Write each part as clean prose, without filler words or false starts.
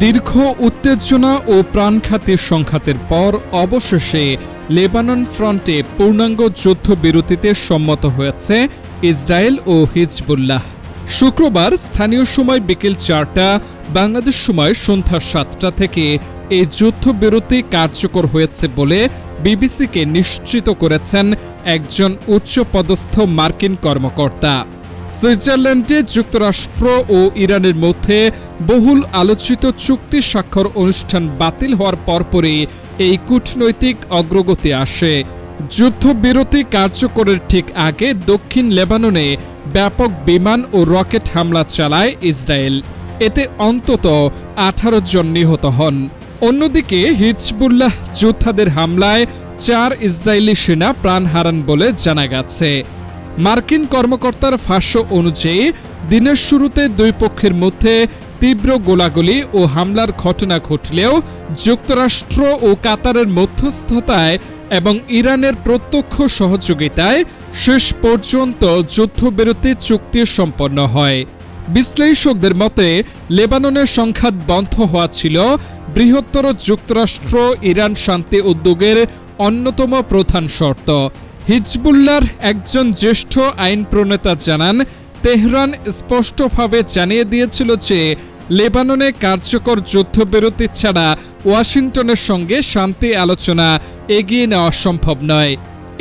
দীর্ঘ উত্তেজনা ও প্রাণঘাতী সংঘাতের পর অবশেষে লেবানন ফ্রন্টে পূর্ণাঙ্গ যুদ্ধবিরতিতে সম্মত হয়েছে ইসরায়েল ও হিজবুল্লাহ। শুক্রবার স্থানীয় সময় বিকেল ৪টা, বাংলাদেশ সময় সন্ধ্যা ৭টা থেকে এই যুদ্ধবিরতি কার্যকর হয়েছে বলে বিবিসিকে নিশ্চিত করেছেন একজন উচ্চপদস্থ মার্কিন কর্মকর্তা। সুইজারল্যান্ডে যুক্তরাষ্ট্র ও ইরানের মধ্যে বহুল আলোচিত চুক্তি স্বাক্ষর অনুষ্ঠান বাতিল হওয়ার পরপরই এই কূটনৈতিক অগ্রগতি আসে। যুদ্ধবিরতি কার্যকরের ঠিক আগে দক্ষিণ লেবাননে ব্যাপক বিমান ও রকেট হামলা চালায় ইসরায়েল। এতে অন্তত 18 জন নিহত হন। অন্যদিকে হিজবুল্লাহ যোদ্ধাদের হামলায় 4 ইসরায়েলি সেনা প্রাণ হারান বলে জানা গেছে। মার্কিন কর্মকর্তার ভাষ্য অনুযায়ী দিনের শুরুতে দুই পক্ষের মধ্যে তীব্র গোলাগুলি ও হামলার ঘটনা ঘটলেও যুক্তরাষ্ট্র ও কাতারের মধ্যস্থতায় এবং ইরানের প্রত্যক্ষ সহযোগিতায় শেষ পর্যন্ত যুদ্ধবিরতি চুক্তি সম্পন্ন হয়। বিশ্লেষকদের মতে লেবাননের সংঘাত বন্ধ হওয়া ছিল বৃহত্তর যুক্তরাষ্ট্র ইরান শান্তি উদ্যোগের অন্যতম প্রধান শর্ত। হিজবুল্লাহর একজন জ্যেষ্ঠ আইন প্রণেতা জানান, তেহরান স্পষ্টভাবে জানিয়ে দিয়েছিল যে লেবাননে কার্যকর যুদ্ধবিরতি ছাড়া ওয়াশিংটনের সঙ্গে শান্তি আলোচনা এগিয়ে নেওয়া সম্ভব নয়।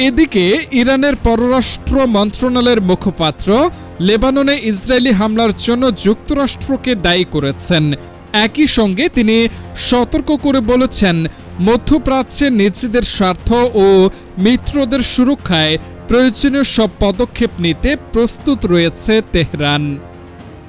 এদিকে ইরানের পররাষ্ট্র মন্ত্রণালয়ের মুখপাত্র লেবাননে ইসরায়েলি হামলার জন্য যুক্তরাষ্ট্রকে দায়ী করেছেন। একই সঙ্গে তিনি সতর্ক করে বলেছেন, মধ্যপ্রাচ্যে নিজেদের স্বার্থ ও মিত্রদের সুরক্ষায় প্রয়োজনীয় সব পদক্ষেপ নিতে প্রস্তুত রয়েছে তেহরান।